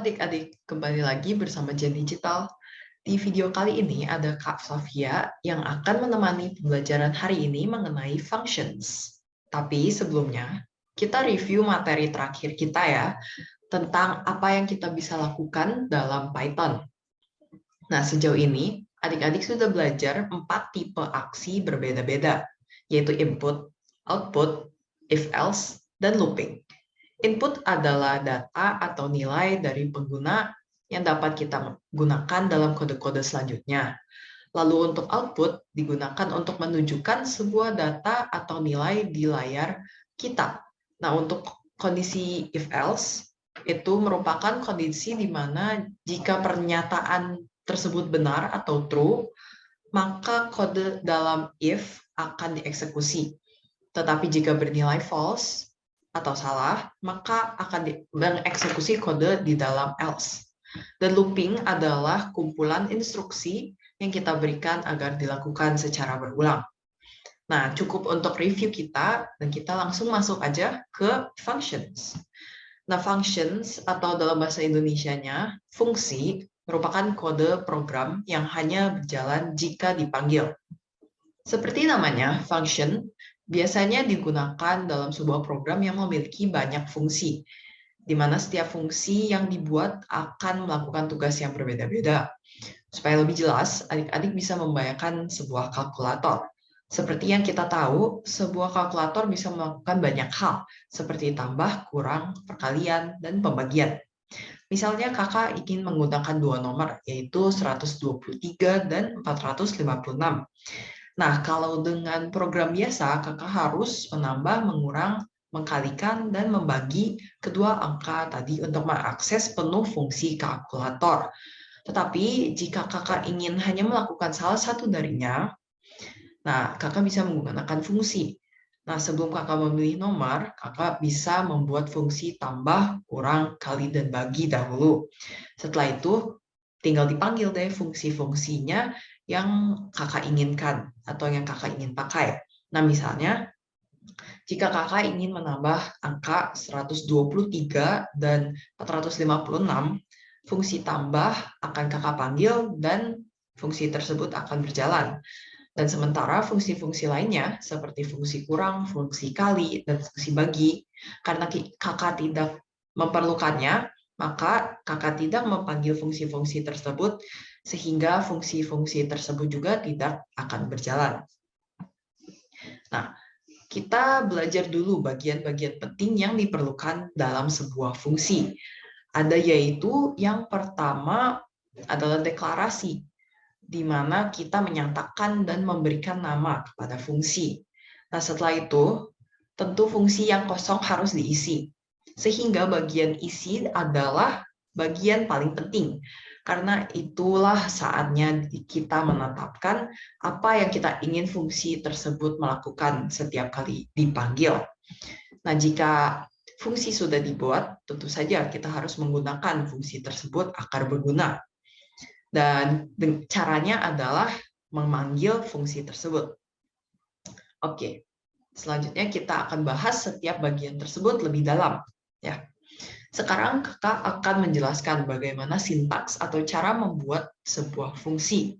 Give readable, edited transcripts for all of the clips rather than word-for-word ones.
adik-adik, kembali lagi bersama Gen Digital. Di video kali ini ada Kak Flavia yang akan menemani pembelajaran hari ini mengenai functions. Tapi sebelumnya, kita review materi terakhir kita ya, tentang apa yang kita bisa lakukan dalam Python. Nah, sejauh ini, adik-adik sudah belajar 4 tipe aksi berbeda-beda, yaitu input, output, if-else, dan looping. Input adalah data atau nilai dari pengguna yang dapat kita gunakan dalam kode-kode selanjutnya. Lalu untuk output digunakan untuk menunjukkan sebuah data atau nilai di layar kita. Nah, untuk kondisi if-else, itu merupakan kondisi di mana jika pernyataan tersebut benar atau true, maka kode dalam if akan dieksekusi. Tetapi jika bernilai false, atau salah, maka akan mengeksekusi kode di dalam else. Dan looping adalah kumpulan instruksi yang kita berikan agar dilakukan secara berulang. Nah, cukup untuk review kita, dan kita langsung masuk aja ke functions. Nah, functions atau dalam bahasa Indonesianya, fungsi merupakan kode program yang hanya berjalan jika dipanggil. Seperti namanya, function biasanya digunakan dalam sebuah program yang memiliki banyak fungsi, di mana setiap fungsi yang dibuat akan melakukan tugas yang berbeda-beda. Supaya lebih jelas, adik-adik bisa membayangkan sebuah kalkulator. Seperti yang kita tahu, sebuah kalkulator bisa melakukan banyak hal, seperti tambah, kurang, perkalian, dan pembagian. Misalnya kakak ingin menggunakan dua nomor, yaitu 123 dan 456. Nah, kalau dengan program biasa, kakak harus menambah, mengurang, mengkalikan, dan membagi kedua angka tadi untuk mengakses penuh fungsi kalkulator. Tetapi, jika kakak ingin hanya melakukan salah satu darinya, nah, kakak bisa menggunakan fungsi. Nah, sebelum kakak memilih nomor, kakak bisa membuat fungsi tambah, kurang, kali, dan bagi dahulu. Setelah itu, tinggal dipanggil deh fungsi-fungsinya yang kakak inginkan atau yang kakak ingin pakai. Nah, misalnya, jika kakak ingin menambah angka 123 dan 456, fungsi tambah akan kakak panggil dan fungsi tersebut akan berjalan. Dan sementara fungsi-fungsi lainnya, seperti fungsi kurang, fungsi kali, dan fungsi bagi, karena kakak tidak memerlukannya, maka kakak tidak memanggil fungsi-fungsi tersebut, sehingga fungsi-fungsi tersebut juga tidak akan berjalan. Nah, kita belajar dulu bagian-bagian penting yang diperlukan dalam sebuah fungsi. Ada yaitu yang pertama adalah deklarasi, di mana kita menyatakan dan memberikan nama kepada fungsi. Nah, setelah itu, tentu fungsi yang kosong harus diisi. Sehingga bagian isi adalah bagian paling penting. Karena itulah saatnya kita menetapkan apa yang kita ingin fungsi tersebut melakukan setiap kali dipanggil. Nah, jika fungsi sudah dibuat, tentu saja kita harus menggunakan fungsi tersebut agar berguna. Dan caranya adalah memanggil fungsi tersebut. Oke, selanjutnya kita akan bahas setiap bagian tersebut lebih dalam. Ya. Sekarang kakak akan menjelaskan bagaimana sintaks atau cara membuat sebuah fungsi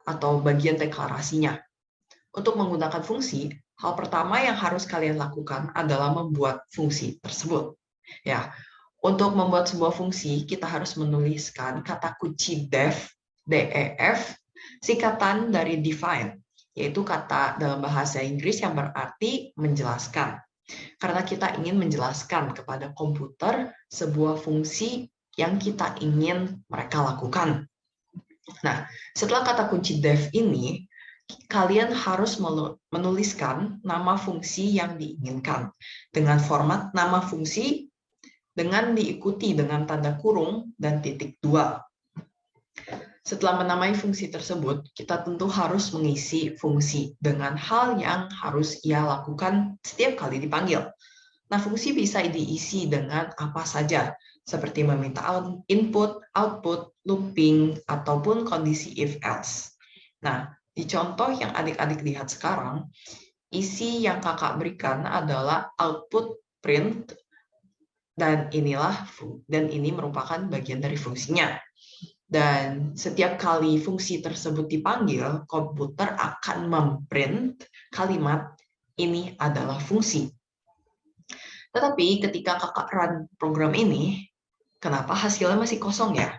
atau bagian deklarasinya. Untuk menggunakan fungsi, hal pertama yang harus kalian lakukan adalah membuat fungsi tersebut. Ya, untuk membuat sebuah fungsi, kita harus menuliskan kata kunci def, def, singkatan dari define, yaitu kata dalam bahasa Inggris yang berarti menjelaskan. Karena kita ingin menjelaskan kepada komputer sebuah fungsi yang kita ingin mereka lakukan. Nah, setelah kata kunci def ini, kalian harus menuliskan nama fungsi yang diinginkan dengan format nama fungsi dengan diikuti dengan tanda kurung dan titik 2. Setelah menamai fungsi tersebut, kita tentu harus mengisi fungsi dengan hal yang harus ia lakukan setiap kali dipanggil. Nah, fungsi bisa diisi dengan apa saja, seperti meminta input, output, looping, ataupun kondisi if-else. Nah, di contoh yang adik-adik lihat sekarang, isi yang kakak berikan adalah output print Dan ini merupakan bagian dari fungsinya. Dan setiap kali fungsi tersebut dipanggil, komputer akan memprint kalimat ini adalah fungsi. Tetapi ketika kakak run program ini, kenapa hasilnya masih kosong ya?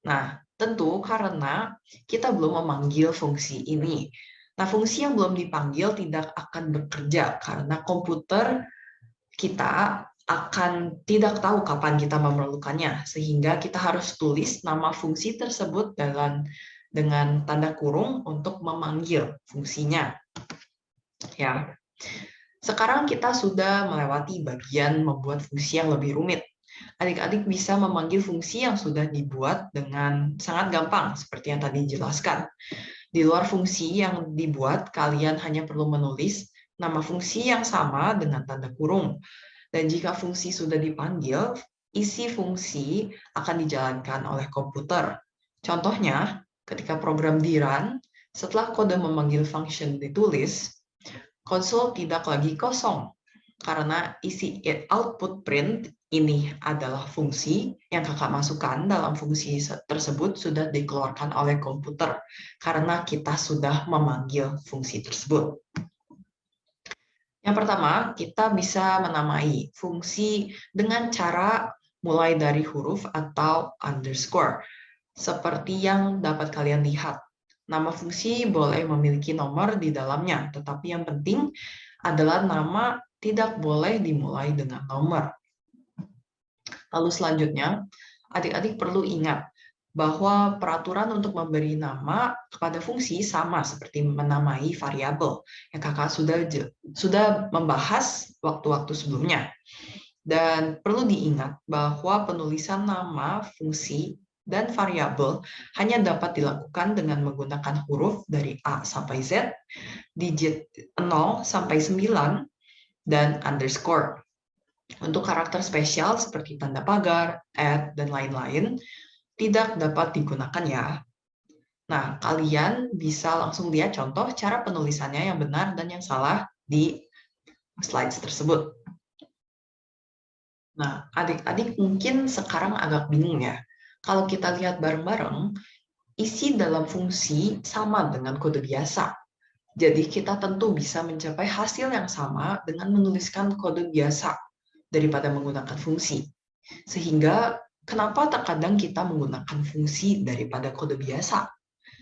Nah, tentu karena kita belum memanggil fungsi ini. Nah, fungsi yang belum dipanggil tidak akan bekerja karena komputer kita akan tidak tahu kapan kita memerlukannya, sehingga kita harus tulis nama fungsi tersebut dengan tanda kurung untuk memanggil fungsinya. Ya, sekarang kita sudah melewati bagian membuat fungsi yang lebih rumit. Adik-adik bisa memanggil fungsi yang sudah dibuat dengan sangat gampang, seperti yang tadi dijelaskan. Di luar fungsi yang dibuat, kalian hanya perlu menulis nama fungsi yang sama dengan tanda kurung. Dan jika fungsi sudah dipanggil, isi fungsi akan dijalankan oleh komputer. Contohnya, ketika program di-run, setelah kode memanggil function ditulis, konsol tidak lagi kosong, karena isi output print ini adalah fungsi yang kakak masukkan dalam fungsi tersebut sudah dikeluarkan oleh komputer, karena kita sudah memanggil fungsi tersebut. Yang pertama, kita bisa menamai fungsi dengan cara mulai dari huruf atau underscore. Seperti yang dapat kalian lihat. Nama fungsi boleh memiliki nomor di dalamnya, tetapi yang penting adalah nama tidak boleh dimulai dengan nomor. Lalu selanjutnya, adik-adik perlu ingat bahwa peraturan untuk memberi nama kepada fungsi sama seperti menamai variabel yang kakak sudah membahas waktu-waktu sebelumnya. Dan perlu diingat bahwa penulisan nama fungsi dan variabel hanya dapat dilakukan dengan menggunakan huruf dari A sampai Z, digit 0 sampai 9, dan underscore. Untuk karakter spesial seperti tanda pagar, @ dan lain-lain, tidak dapat digunakan ya. Nah, kalian bisa langsung lihat contoh cara penulisannya yang benar dan yang salah di slides tersebut. Nah, adik-adik mungkin sekarang agak bingung ya. Kalau kita lihat bareng-bareng, isi dalam fungsi sama dengan kode biasa. Jadi kita tentu bisa mencapai hasil yang sama dengan menuliskan kode biasa daripada menggunakan fungsi. Sehingga kenapa terkadang kita menggunakan fungsi daripada kode biasa?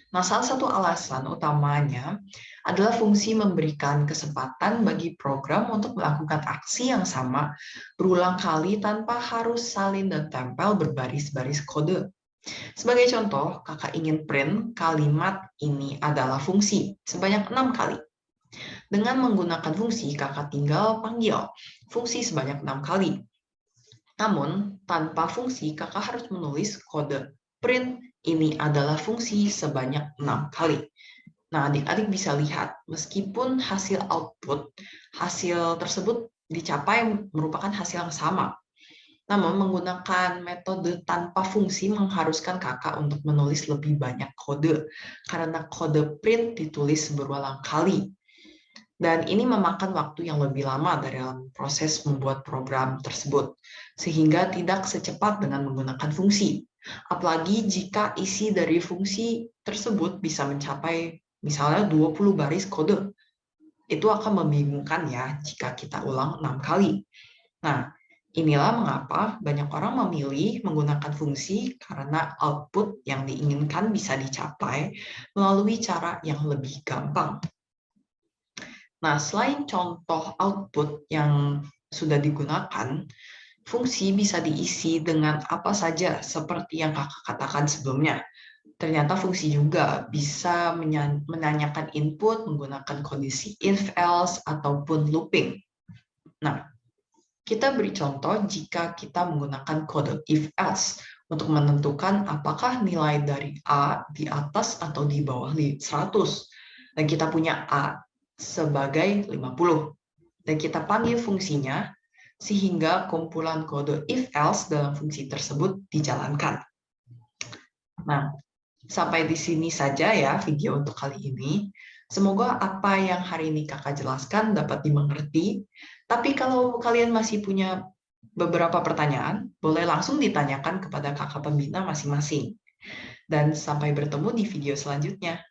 Nah, salah satu alasan utamanya adalah fungsi memberikan kesempatan bagi program untuk melakukan aksi yang sama berulang kali tanpa harus salin dan tempel berbaris-baris kode. Sebagai contoh, kakak ingin print kalimat ini adalah fungsi sebanyak 6 kali. Dengan menggunakan fungsi, kakak tinggal panggil fungsi sebanyak 6 kali. Namun, tanpa fungsi, kakak harus menulis kode print ini adalah fungsi sebanyak 6 kali. Nah, adik-adik bisa lihat, meskipun hasil output, hasil tersebut dicapai merupakan hasil yang sama. Namun, menggunakan metode tanpa fungsi mengharuskan kakak untuk menulis lebih banyak kode, karena kode print ditulis berulang kali. Dan ini memakan waktu yang lebih lama dalam proses membuat program tersebut, sehingga tidak secepat dengan menggunakan fungsi. Apalagi jika isi dari fungsi tersebut bisa mencapai misalnya 20 baris kode. Itu akan membingungkan ya jika kita ulang 6 kali. Nah, inilah mengapa banyak orang memilih menggunakan fungsi karena output yang diinginkan bisa dicapai melalui cara yang lebih gampang. Nah, selain contoh output yang sudah digunakan, fungsi bisa diisi dengan apa saja seperti yang kakak katakan sebelumnya. Ternyata fungsi juga bisa menanyakan input menggunakan kondisi if, else, ataupun looping. Nah, kita beri contoh jika kita menggunakan kode if, else untuk menentukan apakah nilai dari A di atas atau di bawah 100. Dan kita punya A sebagai 50. Dan kita panggil fungsinya sehingga kumpulan kode if else dalam fungsi tersebut dijalankan. Nah, sampai di sini saja ya video untuk kali ini. Semoga apa yang hari ini kakak jelaskan dapat dimengerti. Tapi kalau kalian masih punya Beberapa pertanyaan boleh langsung ditanyakan kepada kakak pembina masing-masing. Dan sampai bertemu di video selanjutnya.